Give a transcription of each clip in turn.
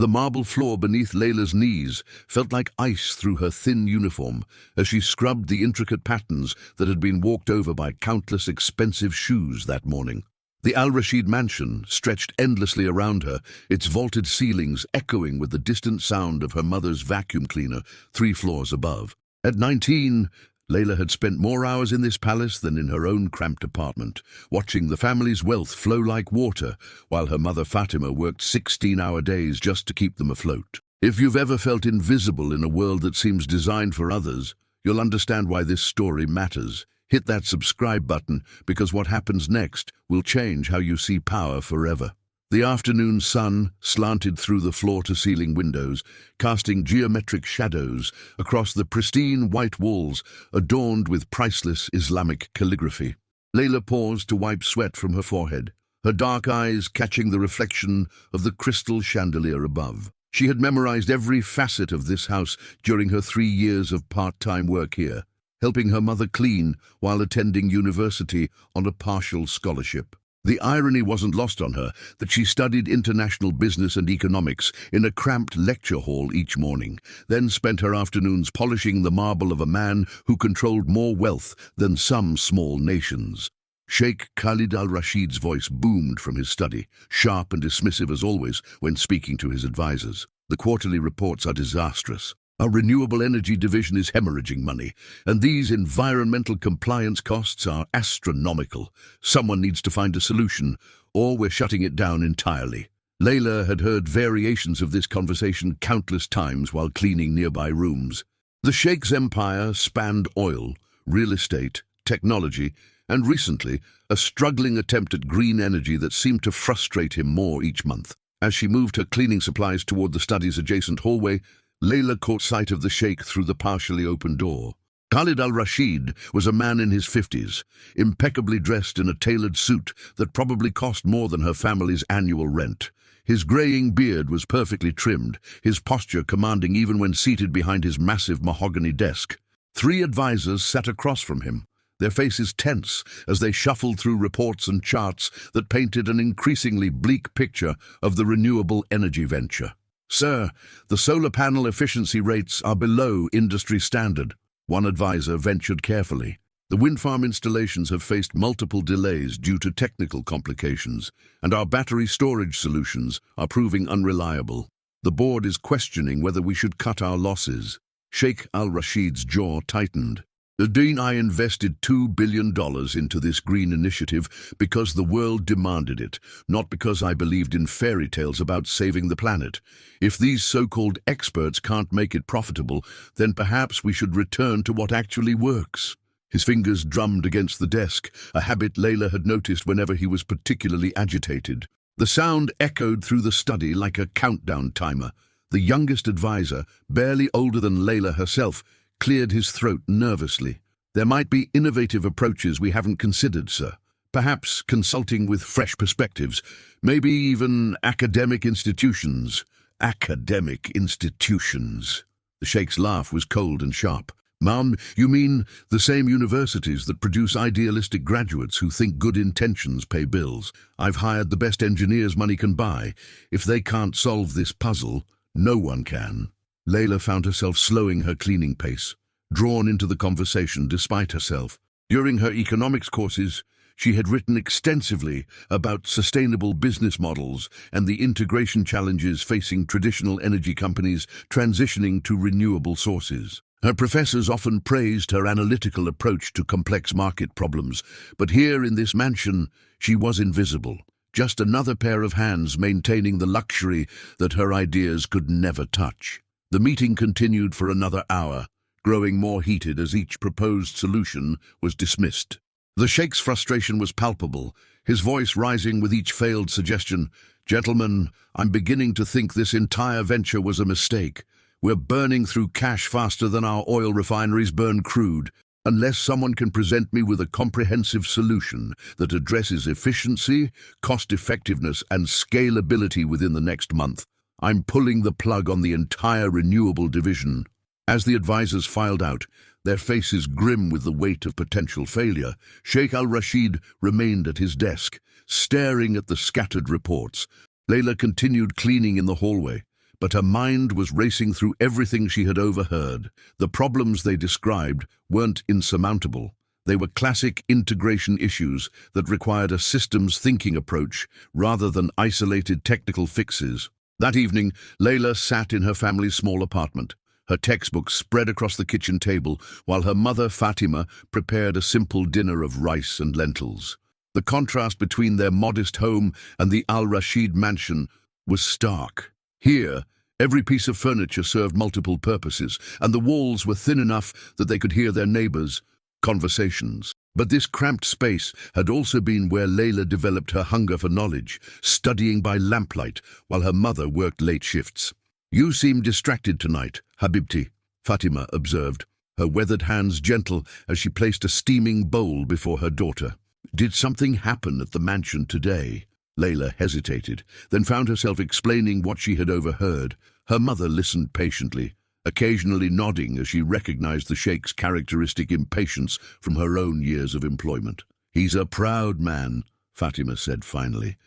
The marble floor beneath Layla's knees felt like ice through her thin uniform as she scrubbed the intricate patterns that had been walked over by countless expensive shoes that morning. The Al Rashid mansion stretched endlessly around her, its vaulted ceilings echoing with the distant sound of her mother's vacuum cleaner 3 floors above. At 19, Layla had spent more hours in this palace than in her own cramped apartment, watching the family's wealth flow like water, while her mother Fatima worked 16-hour days just to keep them afloat. If you've ever felt invisible in a world that seems designed for others, you'll understand why this story matters. Hit that subscribe button, because what happens next will change how you see power forever. The afternoon sun slanted through the floor-to-ceiling windows, casting geometric shadows across the pristine white walls adorned with priceless Islamic calligraphy. Layla paused to wipe sweat from her forehead, her dark eyes catching the reflection of the crystal chandelier above. She had memorized every facet of this house during her 3 years of part-time work here, helping her mother clean while attending university on a partial scholarship. The irony wasn't lost on her that she studied international business and economics in a cramped lecture hall each morning, then spent her afternoons polishing the marble of a man who controlled more wealth than some small nations. Sheikh Khalid al-Rashid's voice boomed from his study, sharp and dismissive as always when speaking to his advisors. The quarterly reports are disastrous. Our renewable energy division is hemorrhaging money, and these environmental compliance costs are astronomical. Someone needs to find a solution, or we're shutting it down entirely. Layla had heard variations of this conversation countless times while cleaning nearby rooms. The Sheikh's empire spanned oil, real estate, technology, and recently, a struggling attempt at green energy that seemed to frustrate him more each month. As she moved her cleaning supplies toward the study's adjacent hallway, Layla caught sight of the Sheikh through the partially open door. Khalid al-Rashid was a man in his 50s, impeccably dressed in a tailored suit that probably cost more than her family's annual rent. His graying beard was perfectly trimmed, his posture commanding even when seated behind his massive mahogany desk. 3 advisors sat across from him, their faces tense as they shuffled through reports and charts that painted an increasingly bleak picture of the renewable energy venture. "Sir, the solar panel efficiency rates are below industry standard," one advisor ventured carefully. "The wind farm installations have faced multiple delays due to technical complications, and our battery storage solutions are proving unreliable. The board is questioning whether we should cut our losses." Sheikh al-Rashid's jaw tightened. "I invested $2 billion into this green initiative because the world demanded it, not because I believed in fairy tales about saving the planet. If these so-called experts can't make it profitable, then perhaps we should return to what actually works." His fingers drummed against the desk, a habit Layla had noticed whenever he was particularly agitated. The sound echoed through the study like a countdown timer. The youngest advisor, barely older than Layla herself, cleared his throat nervously. "There might be innovative approaches we haven't considered, sir. Perhaps consulting with fresh perspectives. Maybe even academic institutions." "Academic institutions." The Sheikh's laugh was cold and sharp. "Ma'am, you mean the same universities that produce idealistic graduates who think good intentions pay bills? I've hired the best engineers money can buy. If they can't solve this puzzle, no one can." Layla found herself slowing her cleaning pace, drawn into the conversation despite herself. During her economics courses, she had written extensively about sustainable business models and the integration challenges facing traditional energy companies transitioning to renewable sources. Her professors often praised her analytical approach to complex market problems, but here in this mansion, she was invisible, just another pair of hands maintaining the luxury that her ideas could never touch. The meeting continued for another hour, growing more heated as each proposed solution was dismissed. The Sheikh's frustration was palpable, his voice rising with each failed suggestion. "Gentlemen, I'm beginning to think this entire venture was a mistake. We're burning through cash faster than our oil refineries burn crude. Unless someone can present me with a comprehensive solution that addresses efficiency, cost-effectiveness, and scalability within the next month, I'm pulling the plug on the entire renewable division." As the advisors filed out, their faces grim with the weight of potential failure, Sheikh al-Rashid remained at his desk, staring at the scattered reports. Layla continued cleaning in the hallway, but her mind was racing through everything she had overheard. The problems they described weren't insurmountable. They were classic integration issues that required a systems thinking approach rather than isolated technical fixes. That evening, Layla sat in her family's small apartment, her textbooks spread across the kitchen table, while her mother, Fatima, prepared a simple dinner of rice and lentils. The contrast between their modest home and the Al-Rashid mansion was stark. Here, every piece of furniture served multiple purposes, and the walls were thin enough that they could hear their neighbors' conversations. But this cramped space had also been where Layla developed her hunger for knowledge, studying by lamplight while her mother worked late shifts. "You seem distracted tonight, Habibti," Fatima observed, her weathered hands gentle as she placed a steaming bowl before her daughter. "Did something happen at the mansion today?" Layla hesitated, then found herself explaining what she had overheard. Her mother listened patiently, occasionally nodding as she recognized the Sheikh's characteristic impatience from her own years of employment. "He's a proud man," Fatima said finally.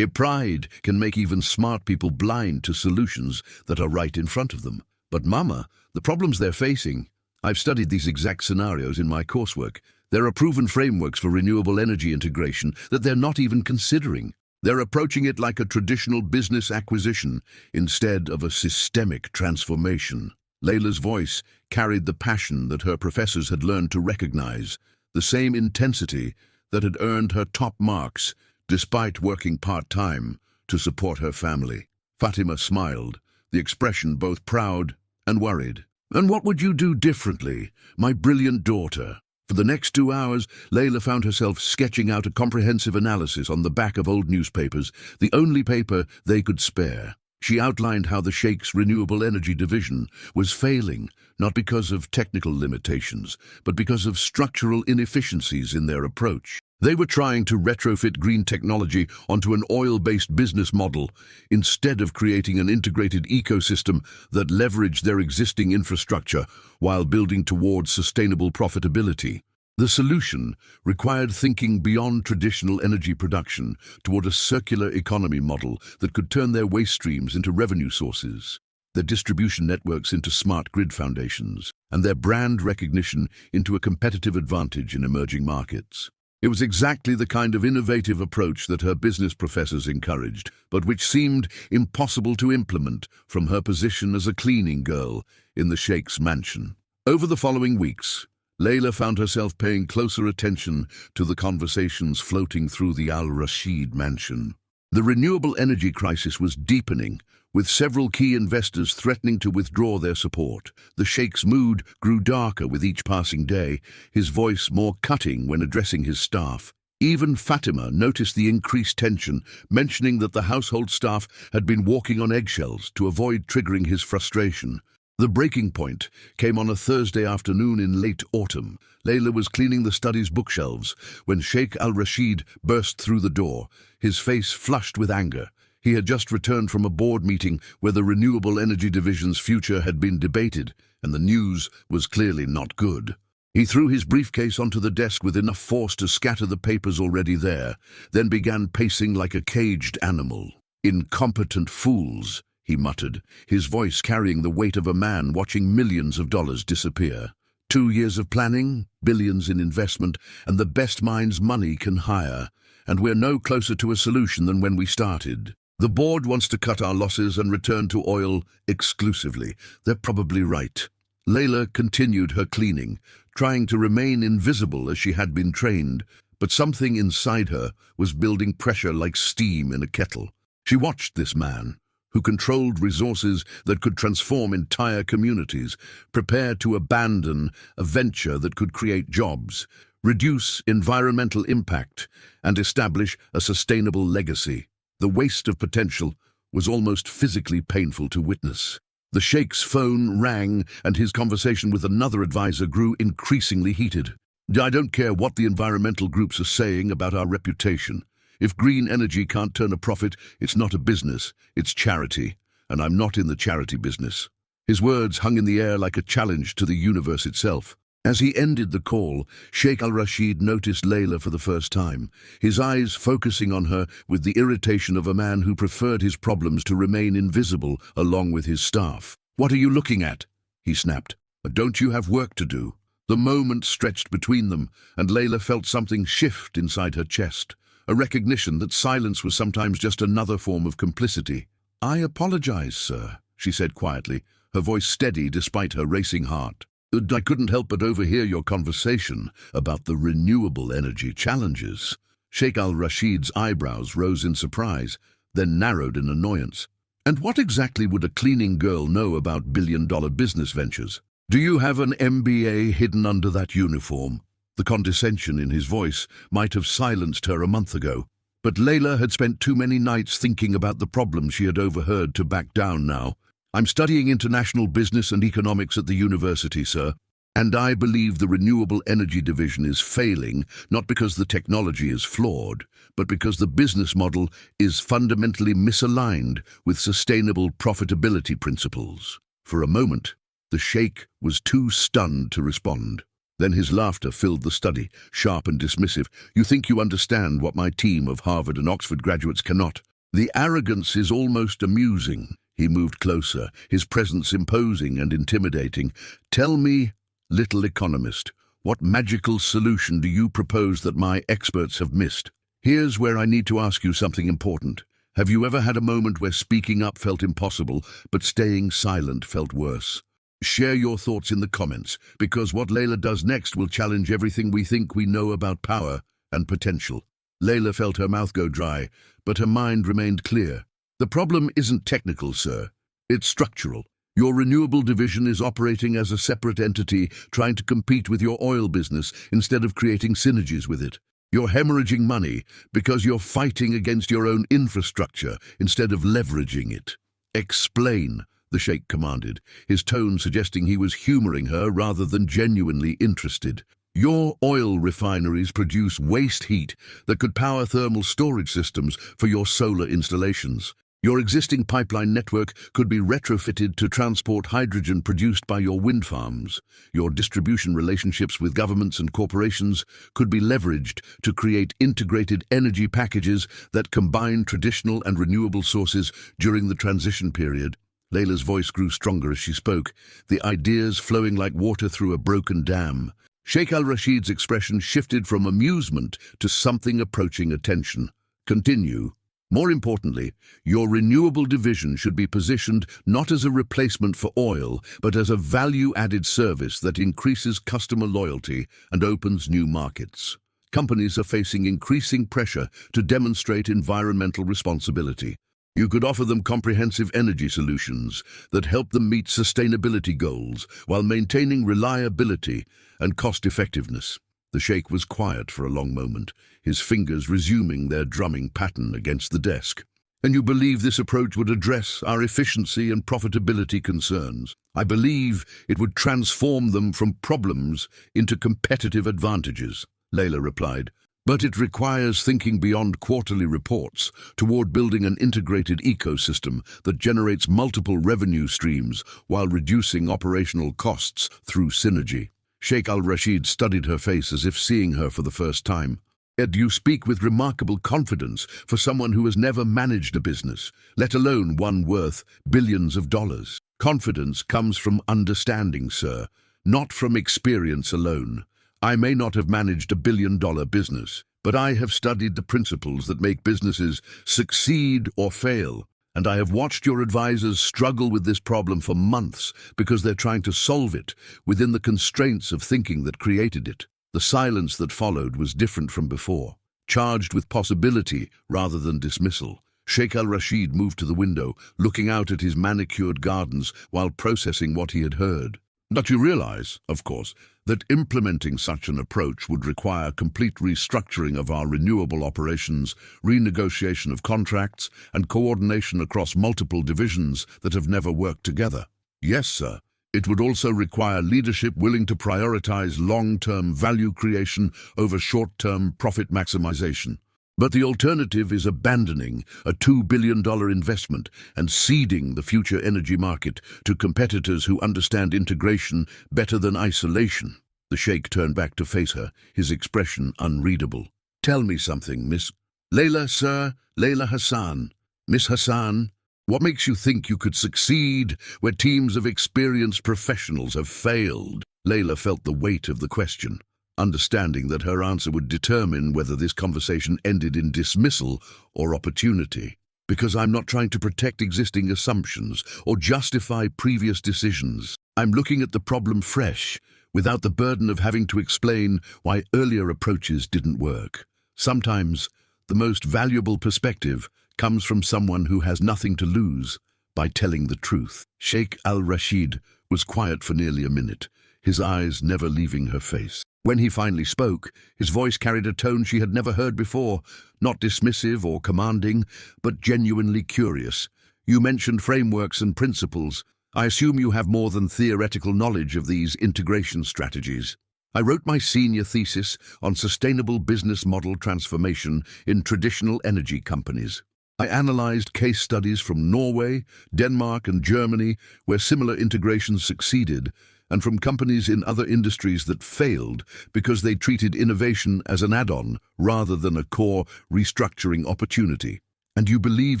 "Pride can make even smart people blind to solutions that are right in front of them. But Mama, the problems they're facing, I've studied these exact scenarios in my coursework. There are proven frameworks for renewable energy integration that they're not even considering. They're approaching it like a traditional business acquisition instead of a systemic transformation." Layla's voice carried the passion that her professors had learned to recognize, the same intensity that had earned her top marks despite working part-time to support her family. Fatima smiled, the expression both proud and worried. "And what would you do differently, my brilliant daughter?" For the next 2 hours, Layla found herself sketching out a comprehensive analysis on the back of old newspapers, the only paper they could spare. She outlined how the Sheikh's renewable energy division was failing, not because of technical limitations, but because of structural inefficiencies in their approach. They were trying to retrofit green technology onto an oil-based business model instead of creating an integrated ecosystem that leveraged their existing infrastructure while building towards sustainable profitability. The solution required thinking beyond traditional energy production toward a circular economy model that could turn their waste streams into revenue sources, their distribution networks into smart grid foundations, and their brand recognition into a competitive advantage in emerging markets. It was exactly the kind of innovative approach that her business professors encouraged, but which seemed impossible to implement from her position as a cleaning girl in the Sheikh's mansion. Over the following weeks, Layla found herself paying closer attention to the conversations floating through the Al-Rashid mansion. The renewable energy crisis was deepening, with several key investors threatening to withdraw their support. The Sheikh's mood grew darker with each passing day, his voice more cutting when addressing his staff. Even Fatima noticed the increased tension, mentioning that the household staff had been walking on eggshells to avoid triggering his frustration. The breaking point came on a Thursday afternoon in late autumn. Layla was cleaning the study's bookshelves when Sheikh Al-Rashid burst through the door, his face flushed with anger. He had just returned from a board meeting where the renewable energy division's future had been debated, and the news was clearly not good. He threw his briefcase onto the desk with enough force to scatter the papers already there, then began pacing like a caged animal. "Incompetent fools," he muttered, his voice carrying the weight of a man watching millions of dollars disappear. 2 years of planning, billions in investment, and the best minds money can hire, and we're no closer to a solution than when we started. The board wants to cut our losses and return to oil exclusively. They're probably right. Layla continued her cleaning, trying to remain invisible as she had been trained, but something inside her was building pressure like steam in a kettle. She watched this man, who controlled resources that could transform entire communities, prepare to abandon a venture that could create jobs, reduce environmental impact, and establish a sustainable legacy. The waste of potential was almost physically painful to witness. The Sheikh's phone rang, and his conversation with another advisor grew increasingly heated. "I don't care what the environmental groups are saying about our reputation. If green energy can't turn a profit, it's not a business, it's charity, and I'm not in the charity business." His words hung in the air like a challenge to the universe itself. As he ended the call, Sheikh al-Rashid noticed Layla for the first time, his eyes focusing on her with the irritation of a man who preferred his problems to remain invisible along with his staff. "What are you looking at?" he snapped. "Don't you have work to do?" The moment stretched between them, and Layla felt something shift inside her chest, a recognition that silence was sometimes just another form of complicity. "I apologize, sir," she said quietly, her voice steady despite her racing heart. "I couldn't help but overhear your conversation about the renewable energy challenges." Sheikh al-Rashid's eyebrows rose in surprise, then narrowed in annoyance. "And what exactly would a cleaning girl know about billion-dollar business ventures? Do you have an MBA hidden under that uniform?" The condescension in his voice might have silenced her a month ago, but Layla had spent too many nights thinking about the problems she had overheard to back down now. "I'm studying international business and economics at the university, sir, and I believe the renewable energy division is failing, not because the technology is flawed, but because the business model is fundamentally misaligned with sustainable profitability principles." For a moment, the sheikh was too stunned to respond. Then his laughter filled the study, sharp and dismissive. "You think you understand what my team of Harvard and Oxford graduates cannot? The arrogance is almost amusing." He moved closer, his presence imposing and intimidating. "Tell me, little economist, what magical solution do you propose that my experts have missed? Here's where I need to ask you something important. Have you ever had a moment where speaking up felt impossible, but staying silent felt worse? Share your thoughts in the comments, because what Layla does next will challenge everything we think we know about power and potential." Layla felt her mouth go dry, but her mind remained clear. "The problem isn't technical, sir. It's structural. Your renewable division is operating as a separate entity, trying to compete with your oil business instead of creating synergies with it. You're hemorrhaging money because you're fighting against your own infrastructure instead of leveraging it." "Explain," the sheikh commanded, his tone suggesting he was humoring her rather than genuinely interested. "Your oil refineries produce waste heat that could power thermal storage systems for your solar installations. Your existing pipeline network could be retrofitted to transport hydrogen produced by your wind farms. Your distribution relationships with governments and corporations could be leveraged to create integrated energy packages that combine traditional and renewable sources during the transition period." Layla's voice grew stronger as she spoke, the ideas flowing like water through a broken dam. Sheikh al-Rashid's expression shifted from amusement to something approaching attention. "Continue. More importantly, your renewable division should be positioned not as a replacement for oil, but as a value-added service that increases customer loyalty and opens new markets. Companies are facing increasing pressure to demonstrate environmental responsibility. You could offer them comprehensive energy solutions that help them meet sustainability goals while maintaining reliability and cost-effectiveness." The sheikh was quiet for a long moment, his fingers resuming their drumming pattern against the desk. "And you believe this approach would address our efficiency and profitability concerns? I believe it would transform them from problems into competitive advantages," Layla replied. "But it requires thinking beyond quarterly reports toward building an integrated ecosystem that generates multiple revenue streams while reducing operational costs through synergy." Sheikh al-Rashid studied her face as if seeing her for the first time. "Ed, you speak with remarkable confidence for someone who has never managed a business, let alone one worth billions of dollars. Confidence comes from understanding, sir, not from experience alone. I may not have managed a billion-dollar business, but I have studied the principles that make businesses succeed or fail. And I have watched your advisors struggle with this problem for months because they're trying to solve it within the constraints of thinking that created it." The silence that followed was different from before, charged with possibility rather than dismissal. Sheikh al-Rashid moved to the window, looking out at his manicured gardens while processing what he had heard. "But you realize, of course, that implementing such an approach would require complete restructuring of our renewable operations, renegotiation of contracts, and coordination across multiple divisions that have never worked together." "Yes, sir. It would also require leadership willing to prioritize long-term value creation over short-term profit maximization. But the alternative is abandoning a $2 billion investment and ceding the future energy market to competitors who understand integration better than isolation." The sheikh turned back to face her, his expression unreadable. "Tell me something, Miss..." "Layla, sir, Layla Hassan. Miss Hassan, what makes you think you could succeed where teams of experienced professionals have failed?" Layla felt the weight of the question, understanding that her answer would determine whether this conversation ended in dismissal or opportunity. "Because I'm not trying to protect existing assumptions or justify previous decisions. I'm looking at the problem fresh, without the burden of having to explain why earlier approaches didn't work. Sometimes, the most valuable perspective comes from someone who has nothing to lose by telling the truth." Sheikh al-Rashid was quiet for nearly a minute, his eyes never leaving her face. When he finally spoke, his voice carried a tone she had never heard before, not dismissive or commanding, but genuinely curious. "You mentioned frameworks and principles. I assume you have more than theoretical knowledge of these integration strategies." "I wrote my senior thesis on sustainable business model transformation in traditional energy companies. I analyzed case studies from Norway, Denmark, and Germany where similar integrations succeeded, and from companies in other industries that failed because they treated innovation as an add-on rather than a core restructuring opportunity." "And you believe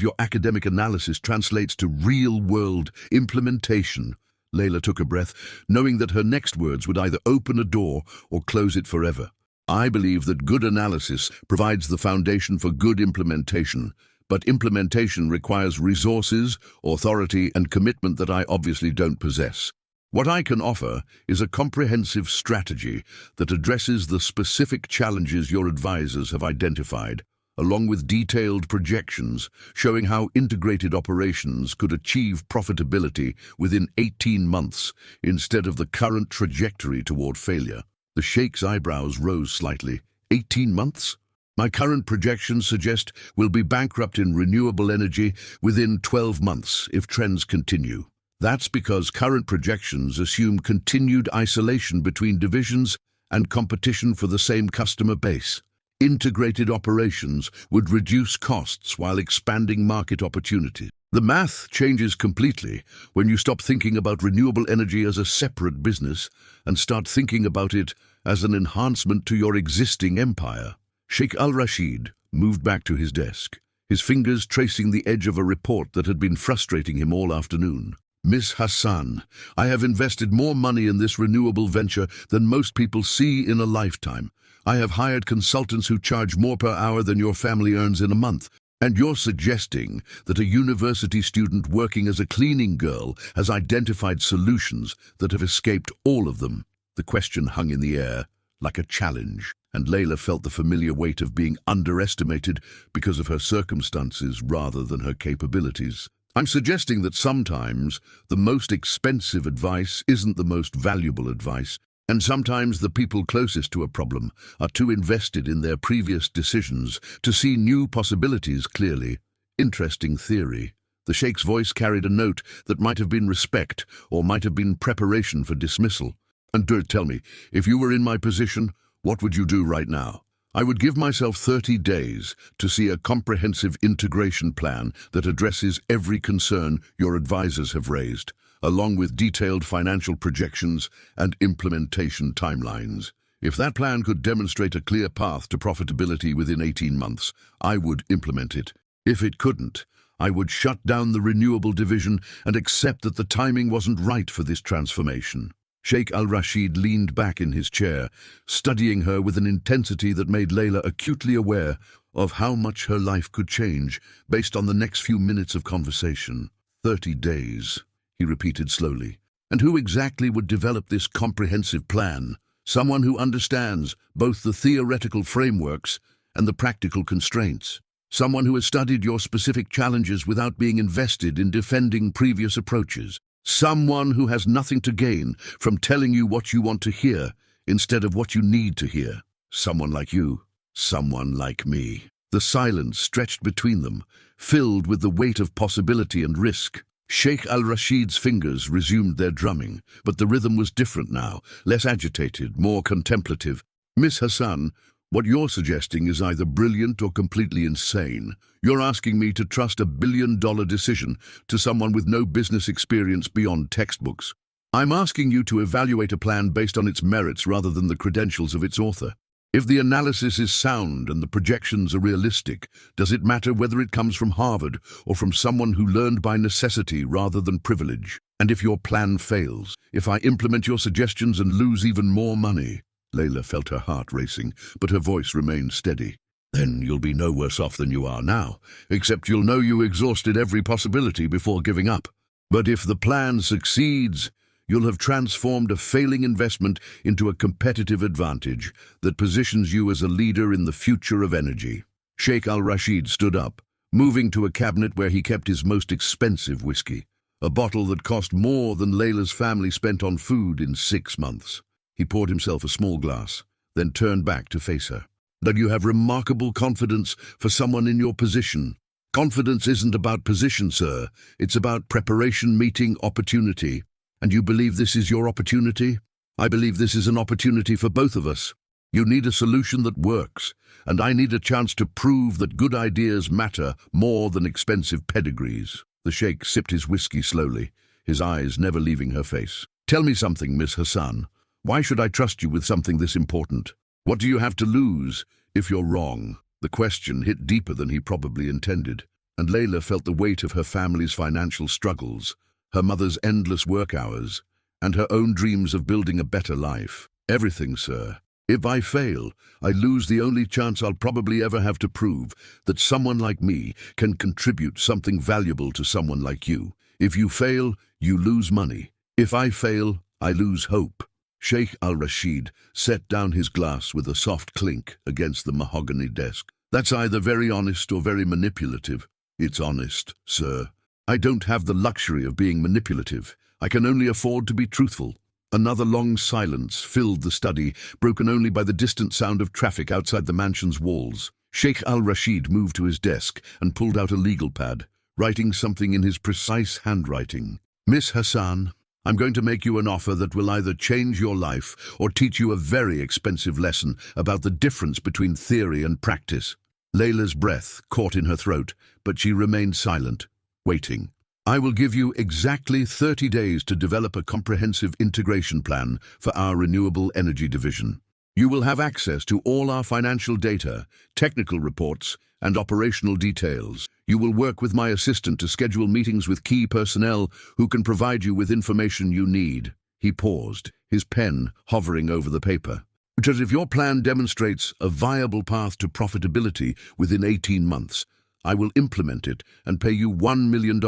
your academic analysis translates to real-world implementation?" Layla took a breath, knowing that her next words would either open a door or close it forever. "I believe that good analysis provides the foundation for good implementation, but implementation requires resources, authority, and commitment that I obviously don't possess. What I can offer is a comprehensive strategy that addresses the specific challenges your advisors have identified, along with detailed projections showing how integrated operations could achieve profitability within 18 months instead of the current trajectory toward failure." The sheikh's eyebrows rose slightly. 18 months? "My current projections suggest we'll be bankrupt in renewable energy within 12 months if trends continue. That's because current projections assume continued isolation between divisions and competition for the same customer base. Integrated operations would reduce costs while expanding market opportunities. The math changes completely when you stop thinking about renewable energy as a separate business and start thinking about it as an enhancement to your existing empire." Sheikh al-Rashid moved back to his desk, his fingers tracing the edge of a report that had been frustrating him all afternoon. "Miss Hassan, I have invested more money in this renewable venture than most people see in a lifetime. I have hired consultants who charge more per hour than your family earns in a month. And you're suggesting that a university student working as a cleaning girl has identified solutions that have escaped all of them?" The question hung in the air, like a challenge, and Layla felt the familiar weight of being underestimated because of her circumstances rather than her capabilities. "I'm suggesting that sometimes the most expensive advice isn't the most valuable advice, and sometimes the people closest to a problem are too invested in their previous decisions to see new possibilities clearly." "Interesting theory." The sheikh's voice carried a note that might have been respect or might have been preparation for dismissal. "And tell me, if you were in my position, what would you do right now?" "I would give myself 30 days to see a comprehensive integration plan that addresses every concern your advisors have raised, along with detailed financial projections and implementation timelines. If that plan could demonstrate a clear path to profitability within 18 months, I would implement it. If it couldn't, I would shut down the renewable division and accept that the timing wasn't right for this transformation." Sheikh al-Rashid leaned back in his chair, studying her with an intensity that made Layla acutely aware of how much her life could change based on the next few minutes of conversation. 30 days, he repeated slowly. "And who exactly would develop this comprehensive plan? Someone who understands both the theoretical frameworks and the practical constraints. Someone who has studied your specific challenges without being invested in defending previous approaches. Someone who has nothing to gain from telling you what you want to hear instead of what you need to hear. Someone like you. Someone like me." The silence stretched between them, filled with the weight of possibility and risk. Sheikh al-Rashid's fingers resumed their drumming, but the rhythm was different now, less agitated, more contemplative. "Miss Hassan, what you're suggesting is either brilliant or completely insane. You're asking me to trust a billion-dollar decision to someone with no business experience beyond textbooks. I'm asking you to evaluate a plan based on its merits rather than the credentials of its author. If the analysis is sound and the projections are realistic, does it matter whether it comes from Harvard or from someone who learned by necessity rather than privilege? And if your plan fails, if I implement your suggestions and lose even more money? Layla felt her heart racing, but her voice remained steady. Then you'll be no worse off than you are now, except you'll know you exhausted every possibility before giving up. But if the plan succeeds, you'll have transformed a failing investment into a competitive advantage that positions you as a leader in the future of energy. Sheikh al-Rashid stood up, moving to a cabinet where he kept his most expensive whiskey, a bottle that cost more than Layla's family spent on food in 6 months. He poured himself a small glass, then turned back to face her. That you have remarkable confidence for someone in your position. Confidence isn't about position, sir. It's about preparation meeting opportunity. And you believe this is your opportunity? I believe this is an opportunity for both of us. You need a solution that works, and I need a chance to prove that good ideas matter more than expensive pedigrees. The sheikh sipped his whiskey slowly, his eyes never leaving her face. Tell me something, Miss Hassan. Why should I trust you with something this important? What do you have to lose if you're wrong? The question hit deeper than he probably intended, and Layla felt the weight of her family's financial struggles, her mother's endless work hours, and her own dreams of building a better life. Everything, sir. If I fail, I lose the only chance I'll probably ever have to prove that someone like me can contribute something valuable to someone like you. If you fail, you lose money. If I fail, I lose hope. Sheikh al-Rashid set down his glass with a soft clink against the mahogany desk. That's either very honest or very manipulative. It's honest, sir. I don't have the luxury of being manipulative. I can only afford to be truthful. Another long silence filled the study, broken only by the distant sound of traffic outside the mansion's walls. Sheikh al-Rashid moved to his desk and pulled out a legal pad, writing something in his precise handwriting. Miss Hassan, I'm going to make you an offer that will either change your life or teach you a very expensive lesson about the difference between theory and practice. Layla's breath caught in her throat, but she remained silent, waiting. I will give you exactly 30 days to develop a comprehensive integration plan for our renewable energy division. You will have access to all our financial data, technical reports, and operational details. You will work with my assistant to schedule meetings with key personnel who can provide you with information you need. He paused, his pen hovering over the paper. Because if your plan demonstrates a viable path to profitability within 18 months, I will implement it and pay you $1 million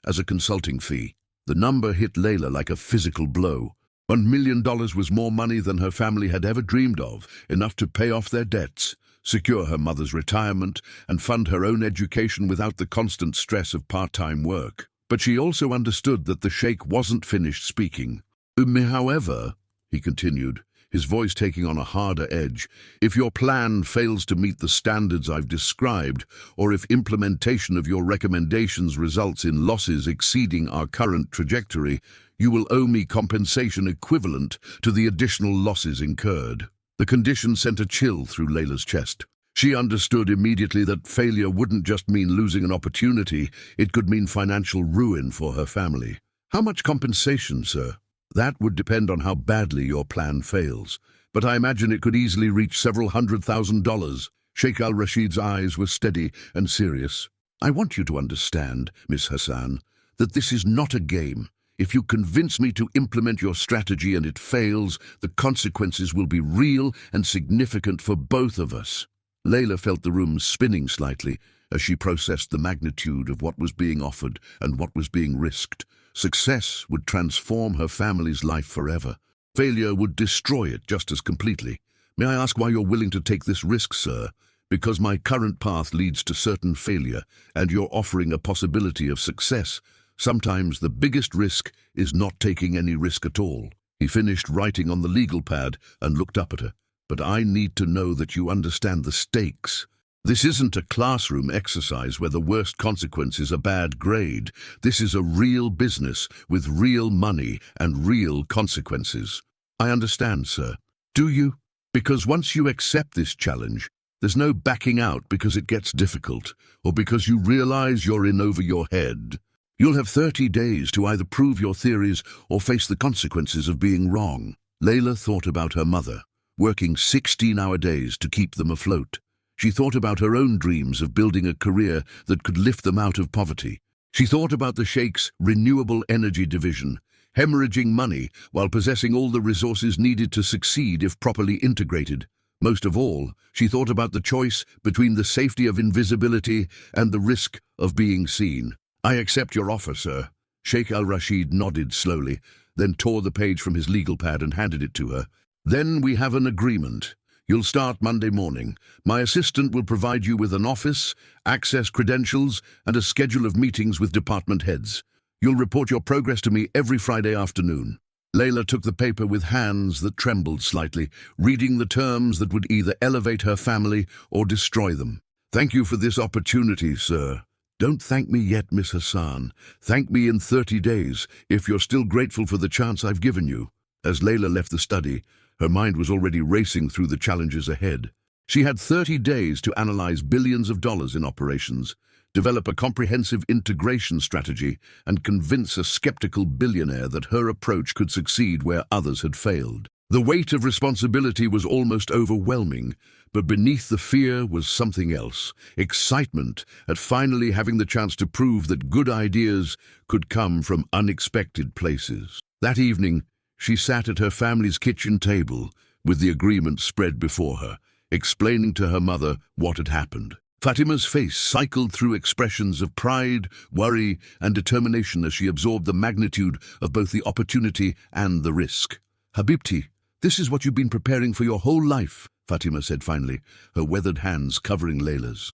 as a consulting fee. The number hit Layla like a physical blow. $1 million was more money than her family had ever dreamed of, enough to pay off their debts, secure her mother's retirement, and fund her own education without the constant stress of part-time work. But she also understood that the sheikh wasn't finished speaking. However, he continued, his voice taking on a harder edge, if your plan fails to meet the standards I've described, or if implementation of your recommendations results in losses exceeding our current trajectory, you will owe me compensation equivalent to the additional losses incurred. The condition sent a chill through Layla's chest. She understood immediately that failure wouldn't just mean losing an opportunity, it could mean financial ruin for her family. How much compensation, sir? That would depend on how badly your plan fails, but I imagine it could easily reach several $100,000. Sheikh al-Rashid's eyes were steady and serious. I want you to understand, Miss Hassan, that this is not a game. If you convince me to implement your strategy and it fails, the consequences will be real and significant for both of us. Layla felt the room spinning slightly as she processed the magnitude of what was being offered and what was being risked. Success would transform her family's life forever. Failure would destroy it just as completely. May I ask why you're willing to take this risk, sir? Because my current path leads to certain failure, and you're offering a possibility of success. Sometimes the biggest risk is not taking any risk at all. He finished writing on the legal pad and looked up at her. But I need to know that you understand the stakes. This isn't a classroom exercise where the worst consequence is a bad grade. This is a real business with real money and real consequences. I understand, sir. Do you? Because once you accept this challenge, there's no backing out because it gets difficult or because you realize you're in over your head. You'll have 30 days to either prove your theories or face the consequences of being wrong. Layla thought about her mother, working 16-hour days to keep them afloat. She thought about her own dreams of building a career that could lift them out of poverty. She thought about the Sheikh's renewable energy division, hemorrhaging money while possessing all the resources needed to succeed if properly integrated. Most of all, she thought about the choice between the safety of invisibility and the risk of being seen. "I accept your offer, sir." Sheikh al-Rashid nodded slowly, then tore the page from his legal pad and handed it to her. "Then we have an agreement. You'll start Monday morning. My assistant will provide you with an office, access credentials, and a schedule of meetings with department heads. You'll report your progress to me every Friday afternoon." Layla took the paper with hands that trembled slightly, reading the terms that would either elevate her family or destroy them. "Thank you for this opportunity, sir." "Don't thank me yet, Miss Hassan. Thank me in 30 days, if you're still grateful for the chance I've given you." As Layla left the study, her mind was already racing through the challenges ahead. She had 30 days to analyze billions of dollars in operations, develop a comprehensive integration strategy, and convince a skeptical billionaire that her approach could succeed where others had failed. The weight of responsibility was almost overwhelming, but beneath the fear was something else: excitement at finally having the chance to prove that good ideas could come from unexpected places. That evening, she sat at her family's kitchen table with the agreement spread before her, explaining to her mother what had happened. Fatima's face cycled through expressions of pride, worry, and determination as she absorbed the magnitude of both the opportunity and the risk. "Habibti, this is what you've been preparing for your whole life," Fatima said finally, her weathered hands covering Layla's.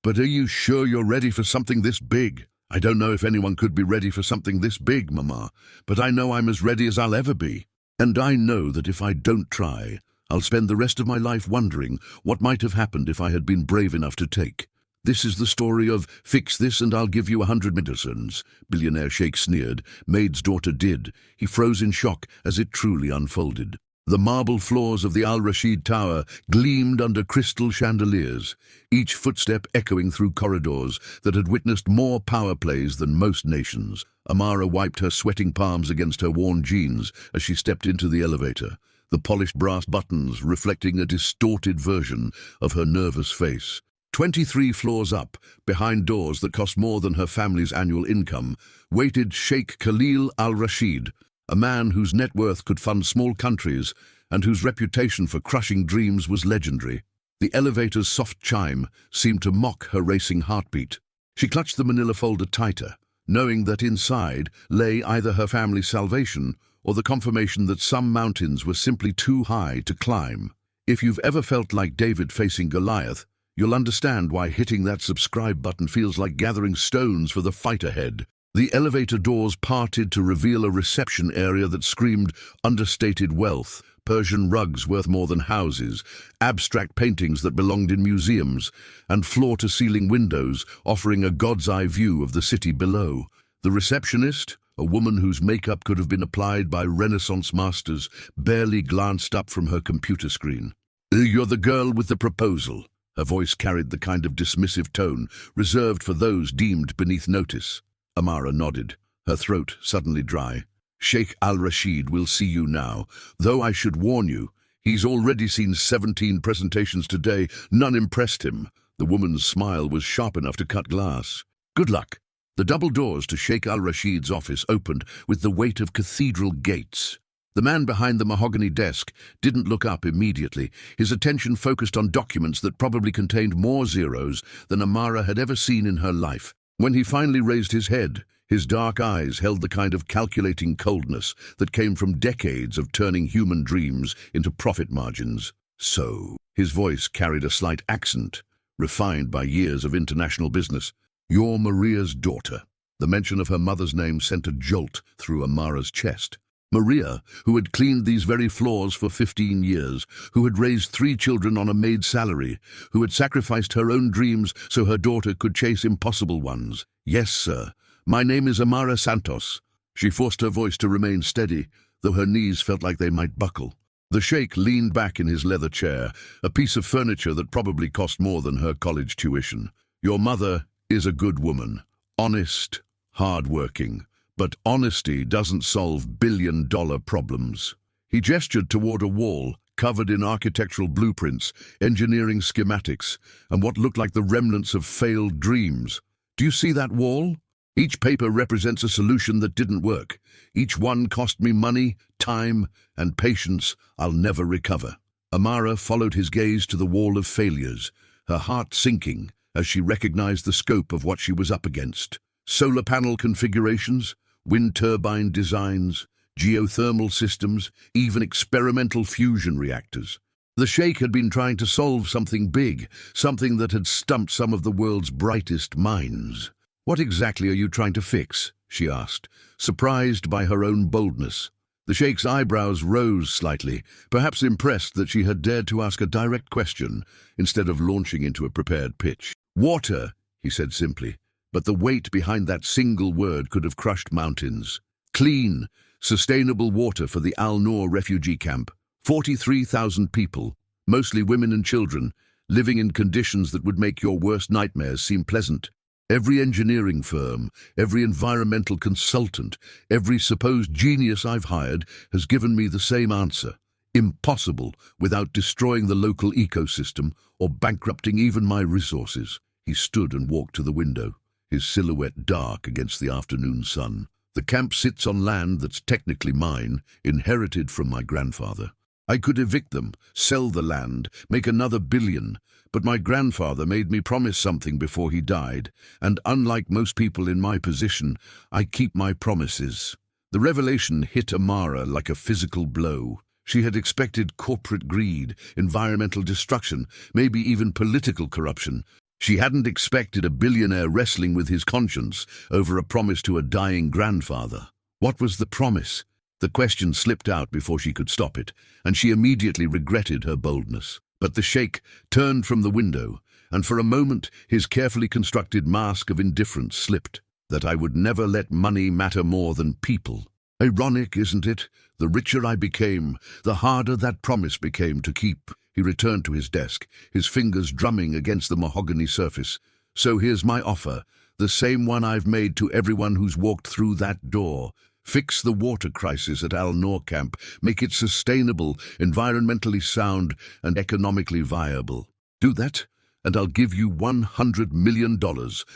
But are you sure you're ready for something this big?" "I don't know if anyone could be ready for something this big, Mama, but I know I'm as ready as I'll ever be. And I know that if I don't try, I'll spend the rest of my life wondering what might have happened if I had been brave enough to take." "This is the story of 'fix this and I'll give you 100 medicines,'" Billionaire Sheikh sneered. Maid's daughter did. He froze in shock as it truly unfolded. The marble floors of the Al-Rashid Tower gleamed under crystal chandeliers, each footstep echoing through corridors that had witnessed more power plays than most nations. Amara wiped her sweating palms against her worn jeans as she stepped into the elevator, the polished brass buttons reflecting a distorted version of her nervous face. 23 floors up, behind doors that cost more than her family's annual income, waited Sheikh Khalil al-Rashid, a man whose net worth could fund small countries and whose reputation for crushing dreams was legendary. The elevator's soft chime seemed to mock her racing heartbeat. She clutched the manila folder tighter, knowing that inside lay either her family's salvation or the confirmation that some mountains were simply too high to climb. If you've ever felt like David facing Goliath, you'll understand why hitting that subscribe button feels like gathering stones for the fight ahead. The elevator doors parted to reveal a reception area that screamed understated wealth, Persian rugs worth more than houses, abstract paintings that belonged in museums, and floor-to-ceiling windows offering a god's-eye view of the city below. The receptionist, a woman whose makeup could have been applied by Renaissance masters, barely glanced up from her computer screen. "You're the girl with the proposal." Her voice carried the kind of dismissive tone reserved for those deemed beneath notice. Amara nodded, her throat suddenly dry. "Sheikh al-Rashid will see you now, though I should warn you, he's already seen 17 presentations today. None impressed him." The woman's smile was sharp enough to cut glass. "Good luck." The double doors to Sheikh al-Rashid's office opened with the weight of cathedral gates. The man behind the mahogany desk didn't look up immediately, his attention focused on documents that probably contained more zeros than Amara had ever seen in her life. When he finally raised his head, his dark eyes held the kind of calculating coldness that came from decades of turning human dreams into profit margins. "So," his voice carried a slight accent, refined by years of international business, "you're Maria's daughter." The mention of her mother's name sent a jolt through Amara's chest. Maria, who had cleaned these very floors for 15 years, who had raised 3 children on a maid's salary, who had sacrificed her own dreams so her daughter could chase impossible ones. "Yes, sir. My name is Amara Santos." She forced her voice to remain steady, though her knees felt like they might buckle. The sheikh leaned back in his leather chair, a piece of furniture that probably cost more than her college tuition. "Your mother is a good woman. Honest, hard-working, but honesty doesn't solve billion-dollar problems. He gestured toward a wall covered in architectural blueprints, engineering schematics, and what looked like the remnants of failed dreams. Do you see that wall? Each paper represents a solution that didn't work. Each one cost me money, time, and patience I'll never recover. Amara followed his gaze to the wall of failures, her heart sinking as she recognized the scope of what she was up against. Solar panel configurations, wind turbine designs, geothermal systems, even experimental fusion reactors. The Sheikh had been trying to solve something big, something that had stumped some of the world's brightest minds. "What exactly are you trying to fix?" she asked, surprised by her own boldness. The Sheikh's eyebrows rose slightly, perhaps impressed that she had dared to ask a direct question instead of launching into a prepared pitch. "Water," he said simply, but the weight behind that single word could have crushed mountains. Clean, sustainable water for the Al-Noor refugee camp. 43,000 people, mostly women and children, living in conditions that would make your worst nightmares seem pleasant. Every engineering firm, every environmental consultant, every supposed genius I've hired has given me the same answer. Impossible without destroying the local ecosystem or bankrupting even my resources. He stood and walked to the window, his silhouette dark against the afternoon sun. The camp sits on land that's technically mine, inherited from my grandfather. I could evict them, sell the land, make another billion, but my grandfather made me promise something before he died, and unlike most people in my position, I keep my promises. The revelation hit Amara like a physical blow. She had expected corporate greed, environmental destruction, maybe even political corruption. She hadn't expected a billionaire wrestling with his conscience over a promise to a dying grandfather. What was the promise? The question slipped out before she could stop it, and she immediately regretted her boldness. But the Sheikh turned from the window, and for a moment his carefully constructed mask of indifference slipped. That I would never let money matter more than people. Ironic, isn't it? The richer I became, the harder that promise became to keep. He returned to his desk, his fingers drumming against the mahogany surface. So here's my offer, the same one I've made to everyone who's walked through that door. Fix the water crisis at Al-Noor camp, make it sustainable, environmentally sound, and economically viable. Do that, and I'll give you $100 million.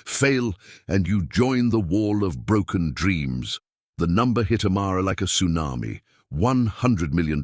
Fail, and you join the wall of broken dreams. The number hit Amara like a tsunami. $100 million,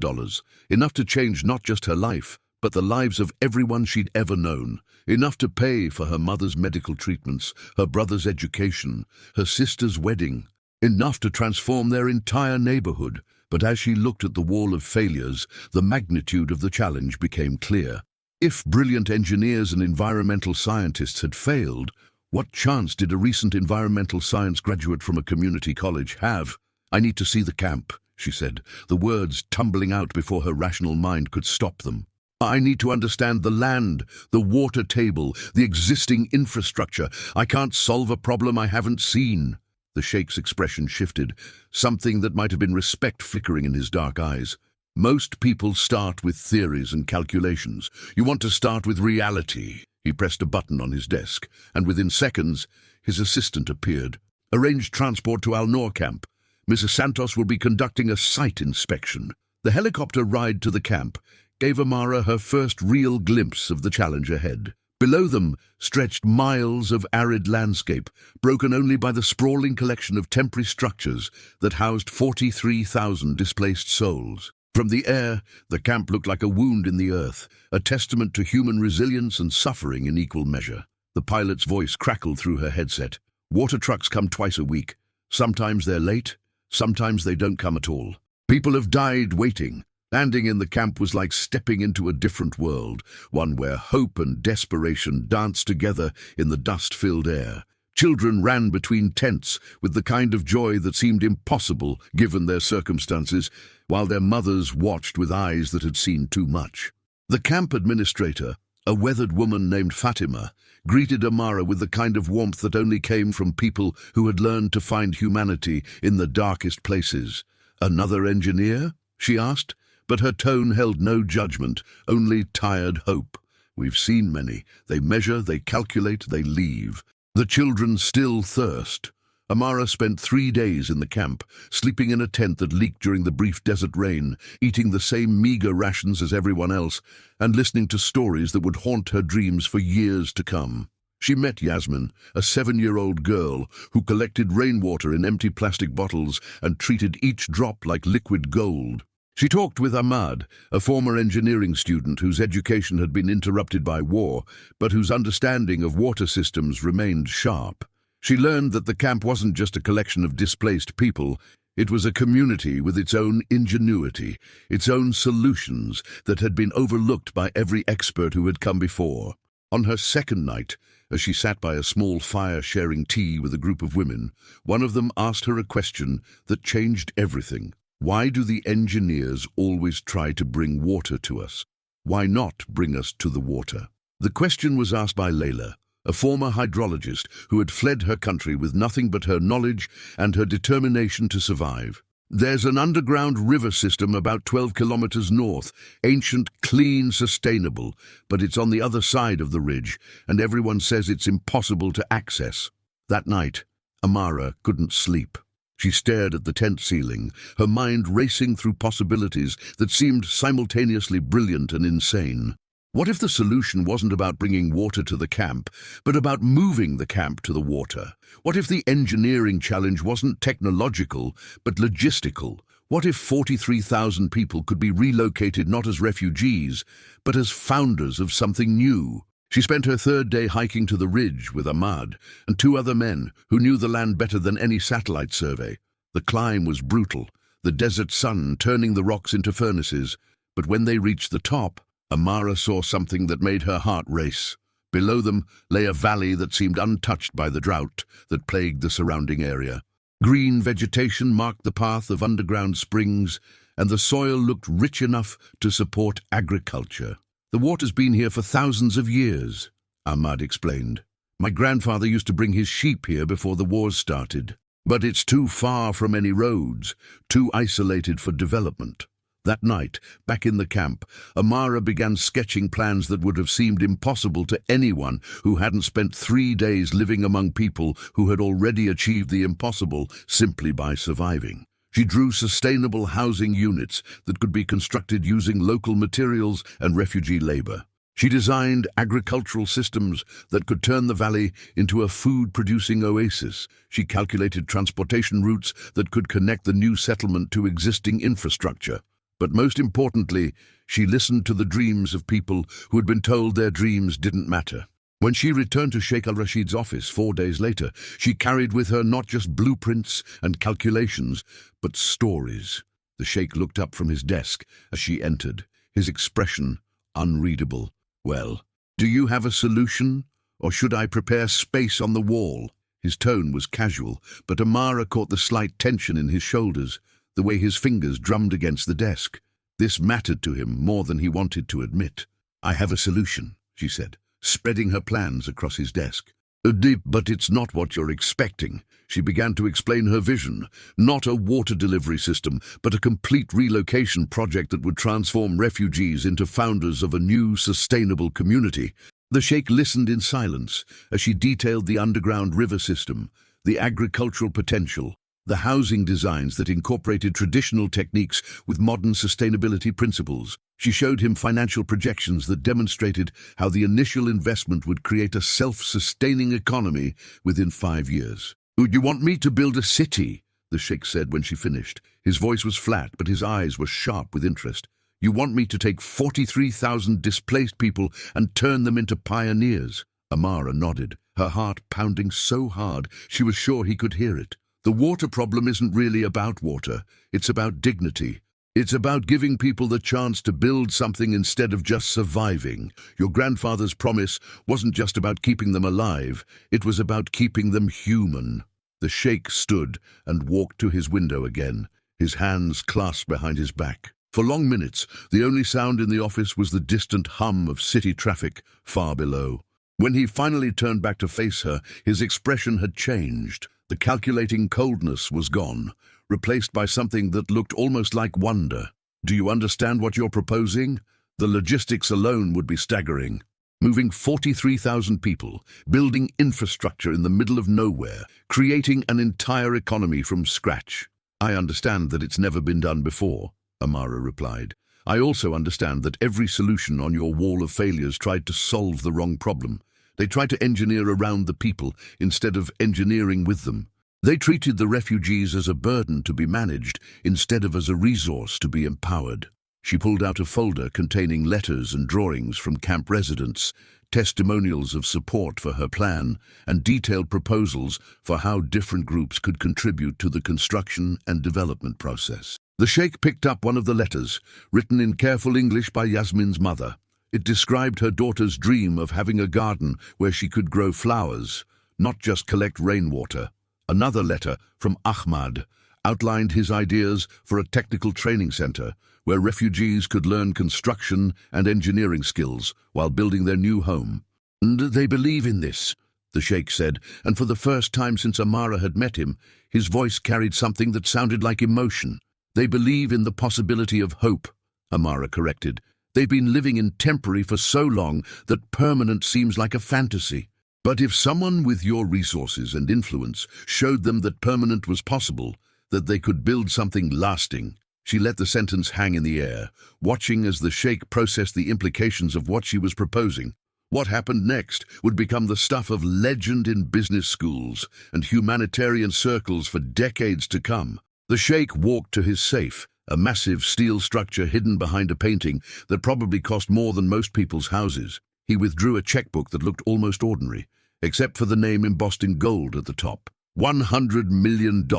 enough to change not just her life, but the lives of everyone she'd ever known. Enough to pay for her mother's medical treatments, her brother's education, her sister's wedding. Enough to transform their entire neighborhood. But as she looked at the wall of failures, the magnitude of the challenge became clear. If brilliant engineers and environmental scientists had failed, what chance did a recent environmental science graduate from a community college have? "I need to see the camp," she said, the words tumbling out before her rational mind could stop them. "I need to understand the land, the water table, the existing infrastructure. I can't solve a problem I haven't seen." The Sheikh's expression shifted, something that might have been respect flickering in his dark eyes. "Most people start with theories and calculations. You want to start with reality." He pressed a button on his desk, and within seconds, his assistant appeared. "Arrange transport to Al-Noor camp. Mrs. Santos will be conducting a site inspection." The helicopter ride to the camp gave Amara her first real glimpse of the challenge ahead. Below them stretched miles of arid landscape, broken only by the sprawling collection of temporary structures that housed 43,000 displaced souls. From the air, the camp looked like a wound in the earth, a testament to human resilience and suffering in equal measure. The pilot's voice crackled through her headset. "Water trucks come twice a week. Sometimes they're late, sometimes they don't come at all. People have died waiting." Landing in the camp was like stepping into a different world, one where hope and desperation danced together in the dust-filled air. Children ran between tents with the kind of joy that seemed impossible given their circumstances, while their mothers watched with eyes that had seen too much. The camp administrator, a weathered woman named Fatima, greeted Amara with the kind of warmth that only came from people who had learned to find humanity in the darkest places. "Another engineer?" she asked, but her tone held no judgment, only tired hope. "We've seen many. They measure, they calculate, they leave. The children still thirst." Amara spent 3 days in the camp, sleeping in a tent that leaked during the brief desert rain, eating the same meager rations as everyone else, and listening to stories that would haunt her dreams for years to come. She met Yasmin, a 7-year-old girl who collected rainwater in empty plastic bottles and treated each drop like liquid gold. She talked with Ahmad, a former engineering student whose education had been interrupted by war, but whose understanding of water systems remained sharp. She learned that the camp wasn't just a collection of displaced people, it was a community with its own ingenuity, its own solutions that had been overlooked by every expert who had come before. On her second night, as she sat by a small fire sharing tea with a group of women, one of them asked her a question that changed everything. Why do the engineers always try to bring water to us? Why not bring us to the water? The question was asked by Layla, a former hydrologist who had fled her country with nothing but her knowledge and her determination to survive. There's an underground river system about 12 kilometers north, ancient, clean, sustainable, but it's on the other side of the ridge, and everyone says it's impossible to access. That night, Amara couldn't sleep. She stared at the tent ceiling, her mind racing through possibilities that seemed simultaneously brilliant and insane. What if the solution wasn't about bringing water to the camp, but about moving the camp to the water? What if the engineering challenge wasn't technological, but logistical? What if 43,000 people could be relocated not as refugees, but as founders of something new? She spent her third day hiking to the ridge with Ahmad and 2 other men who knew the land better than any satellite survey. The climb was brutal, the desert sun turning the rocks into furnaces, but when they reached the top, Amara saw something that made her heart race. Below them lay a valley that seemed untouched by the drought that plagued the surrounding area. Green vegetation marked the path of underground springs, and the soil looked rich enough to support agriculture. The water's been here for thousands of years, Ahmad explained. My grandfather used to bring his sheep here before the wars started. But it's too far from any roads, too isolated for development. That night, back in the camp, Amara began sketching plans that would have seemed impossible to anyone who hadn't spent 3 days living among people who had already achieved the impossible simply by surviving. She drew sustainable housing units that could be constructed using local materials and refugee labor. She designed agricultural systems that could turn the valley into a food-producing oasis. She calculated transportation routes that could connect the new settlement to existing infrastructure. But most importantly, she listened to the dreams of people who had been told their dreams didn't matter. When she returned to Sheikh al-Rashid's office 4 days later, she carried with her not just blueprints and calculations, but stories. The Sheikh looked up from his desk as she entered, his expression unreadable. Well, do you have a solution, or should I prepare space on the wall? His tone was casual, but Amara caught the slight tension in his shoulders, the way his fingers drummed against the desk. This mattered to him more than he wanted to admit. I have a solution, she said, spreading her plans across his desk. Deep, but it's not what you're expecting. She began to explain her vision. Not a water delivery system, but a complete relocation project that would transform refugees into founders of a new, sustainable community. The Sheikh listened in silence as she detailed the underground river system, the agricultural potential, the housing designs that incorporated traditional techniques with modern sustainability principles. She showed him financial projections that demonstrated how the initial investment would create a self-sustaining economy within 5 years. "You want me to build a city?" the Sheikh said when she finished. His voice was flat, but his eyes were sharp with interest. "You want me to take 43,000 displaced people and turn them into pioneers?" Amara nodded, her heart pounding so hard she was sure he could hear it. The water problem isn't really about water, it's about dignity. It's about giving people the chance to build something instead of just surviving. Your grandfather's promise wasn't just about keeping them alive, it was about keeping them human. The Sheikh stood and walked to his window again, his hands clasped behind his back. For long minutes, the only sound in the office was the distant hum of city traffic far below. When he finally turned back to face her, his expression had changed. The calculating coldness was gone, replaced by something that looked almost like wonder. "Do you understand what you're proposing? The logistics alone would be staggering." moving 43,000 people, building infrastructure in the middle of nowhere, creating an entire economy from scratch. I understand that it's never been done before, Amara replied. I also understand that every solution on your wall of failures tried to solve the wrong problem. They tried to engineer around the people instead of engineering with them. They treated the refugees as a burden to be managed instead of as a resource to be empowered. She pulled out a folder containing letters and drawings from camp residents, testimonials of support for her plan, and detailed proposals for how different groups could contribute to the construction and development process. The Sheikh picked up one of the letters, written in careful English by Yasmin's mother. It described her daughter's dream of having a garden where she could grow flowers, not just collect rainwater. Another letter, from Ahmad, outlined his ideas for a technical training center where refugees could learn construction and engineering skills while building their new home. "And they believe in this," the Sheikh said, and for the first time since Amara had met him, his voice carried something that sounded like emotion. "They believe in the possibility of hope," Amara corrected. "They've been living in temporary for so long that permanent seems like a fantasy. But if someone with your resources and influence showed them that permanent was possible, that they could build something lasting." She let the sentence hang in the air, watching as the Sheikh processed the implications of what she was proposing. What happened next would become the stuff of legend in business schools and humanitarian circles for decades to come. The Sheikh walked to his safe, a massive steel structure hidden behind a painting that probably cost more than most people's houses. He withdrew a checkbook that looked almost ordinary, except for the name embossed in gold at the top. $100 million,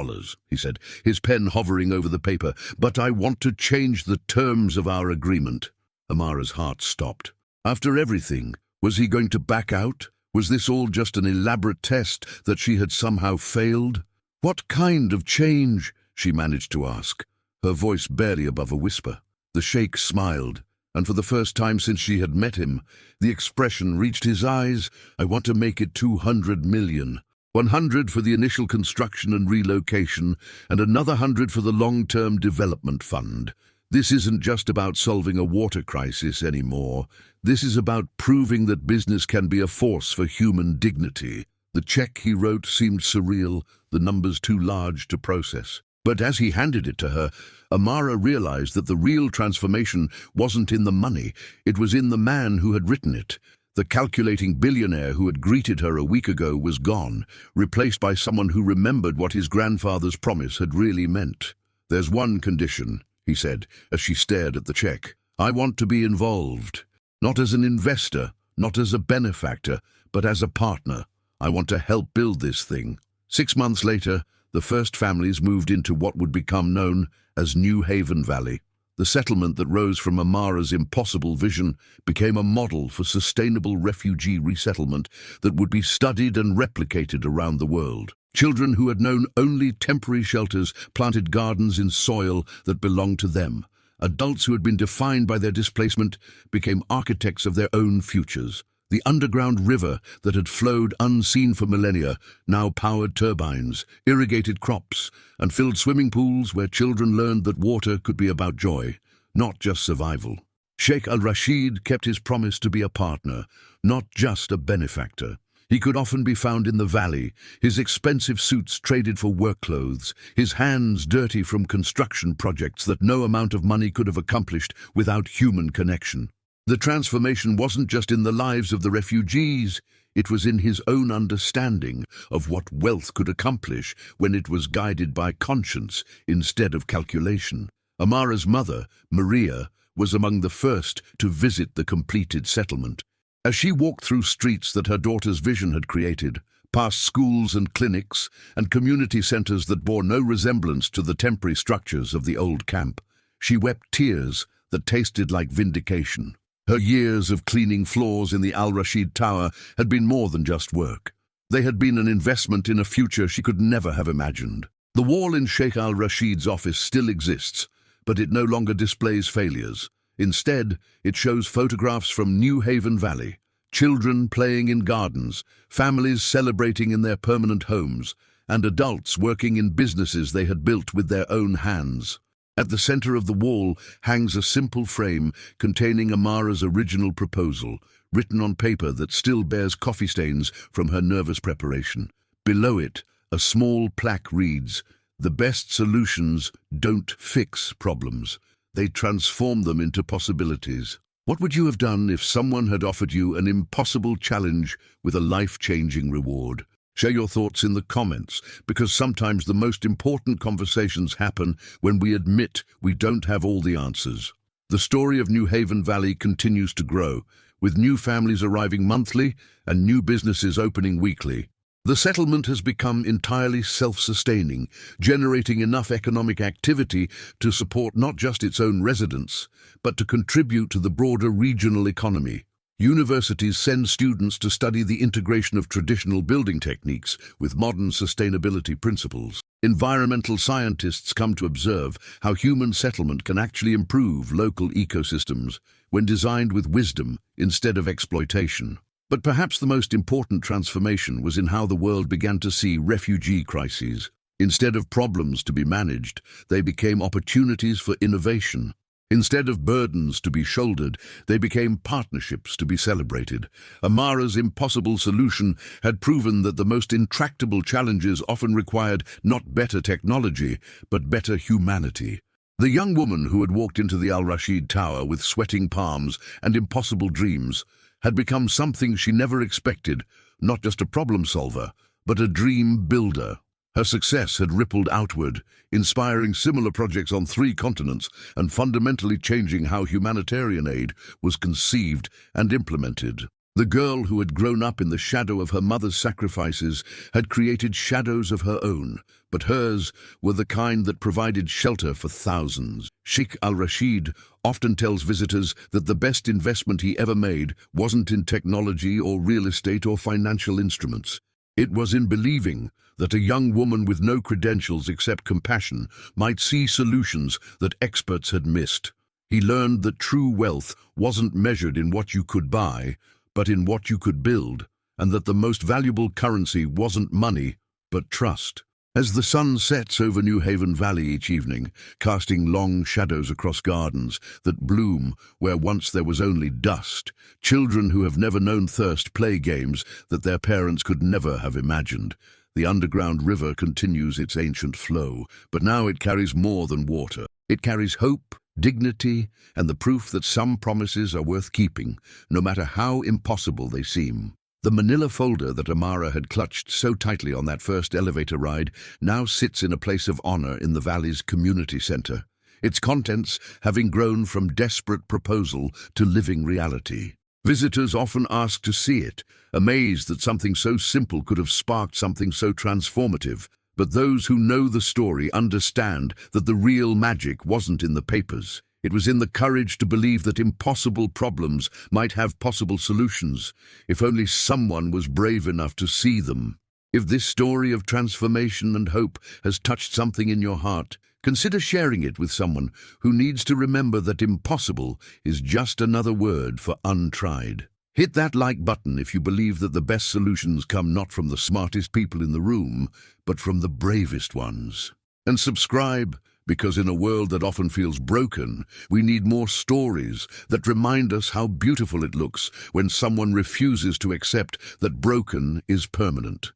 he said, his pen hovering over the paper. "But I want to change the terms of our agreement." Amara's heart stopped. After everything, was he going to back out? Was this all just an elaborate test that she had somehow failed? "What kind of change?" she managed to ask, her voice barely above a whisper. The Sheikh smiled, and for the first time since she had met him, the expression reached his eyes. "I want to make it 200 million. 100 for the initial construction and relocation, and another 100 for the long-term development fund. This isn't just about solving a water crisis anymore. This is about proving that business can be a force for human dignity." The check he wrote seemed surreal, the numbers too large to process. But as he handed it to her, Amara realized that the real transformation wasn't in the money, it was in the man who had written it. The calculating billionaire who had greeted her a week ago was gone, replaced by someone who remembered what his grandfather's promise had really meant. "There's one condition," he said, as she stared at the check. "I want to be involved. Not as an investor, not as a benefactor, but as a partner. I want to help build this thing." 6 months later, the first families moved into what would become known as New Haven Valley. The settlement that rose from Amara's impossible vision became a model for sustainable refugee resettlement that would be studied and replicated around the world. Children who had known only temporary shelters planted gardens in soil that belonged to them. Adults who had been defined by their displacement became architects of their own futures. The underground river that had flowed unseen for millennia now powered turbines, irrigated crops, and filled swimming pools where children learned that water could be about joy, not just survival. Sheikh al-Rashid kept his promise to be a partner, not just a benefactor. He could often be found in the valley, his expensive suits traded for work clothes, his hands dirty from construction projects that no amount of money could have accomplished without human connection. The transformation wasn't just in the lives of the refugees, it was in his own understanding of what wealth could accomplish when it was guided by conscience instead of calculation. Amara's mother, Maria, was among the first to visit the completed settlement. As she walked through streets that her daughter's vision had created, past schools and clinics, and community centers that bore no resemblance to the temporary structures of the old camp, she wept tears that tasted like vindication. Her years of cleaning floors in the Al-Rashid Tower had been more than just work. They had been an investment in a future she could never have imagined. The wall in Sheikh al-Rashid's office still exists, but it no longer displays failures. Instead, it shows photographs from New Haven Valley, children playing in gardens, families celebrating in their permanent homes, and adults working in businesses they had built with their own hands. At the center of the wall hangs a simple frame containing Amara's original proposal, written on paper that still bears coffee stains from her nervous preparation. Below it, a small plaque reads, "The best solutions don't fix problems. They transform them into possibilities." What would you have done if someone had offered you an impossible challenge with a life-changing reward? Share your thoughts in the comments, because sometimes the most important conversations happen when we admit we don't have all the answers. The story of New Haven Valley continues to grow, with new families arriving monthly and new businesses opening weekly. The settlement has become entirely self-sustaining, generating enough economic activity to support not just its own residents, but to contribute to the broader regional economy. Universities send students to study the integration of traditional building techniques with modern sustainability principles. Environmental scientists come to observe how human settlement can actually improve local ecosystems when designed with wisdom instead of exploitation. But perhaps the most important transformation was in how the world began to see refugee crises. Instead of problems to be managed, they became opportunities for innovation. Instead of burdens to be shouldered, they became partnerships to be celebrated. Amara's impossible solution had proven that the most intractable challenges often required not better technology, but better humanity. The young woman who had walked into the Al Rashid Tower with sweating palms and impossible dreams had become something she never expected, not just a problem solver, but a dream builder. Her success had rippled outward, inspiring similar projects on 3 continents and fundamentally changing how humanitarian aid was conceived and implemented. The girl who had grown up in the shadow of her mother's sacrifices had created shadows of her own, but hers were the kind that provided shelter for thousands. Sheikh al-Rashid often tells visitors that the best investment he ever made wasn't in technology or real estate or financial instruments. It was in believing that a young woman with no credentials except compassion might see solutions that experts had missed. He learned that true wealth wasn't measured in what you could buy, but in what you could build, and that the most valuable currency wasn't money, but trust. As the sun sets over New Haven Valley each evening, casting long shadows across gardens that bloom where once there was only dust, children who have never known thirst play games that their parents could never have imagined. The underground river continues its ancient flow, but now it carries more than water. It carries hope, dignity, and the proof that some promises are worth keeping, no matter how impossible they seem. The manila folder that Amara had clutched so tightly on that first elevator ride now sits in a place of honor in the valley's community center, its contents having grown from desperate proposal to living reality. Visitors often ask to see it, amazed that something so simple could have sparked something so transformative. But those who know the story understand that the real magic wasn't in the papers. It was in the courage to believe that impossible problems might have possible solutions, if only someone was brave enough to see them. If this story of transformation and hope has touched something in your heart, consider sharing it with someone who needs to remember that impossible is just another word for untried. Hit that like button if you believe that the best solutions come not from the smartest people in the room, but from the bravest ones. And subscribe, because in a world that often feels broken, we need more stories that remind us how beautiful it looks when someone refuses to accept that broken is permanent.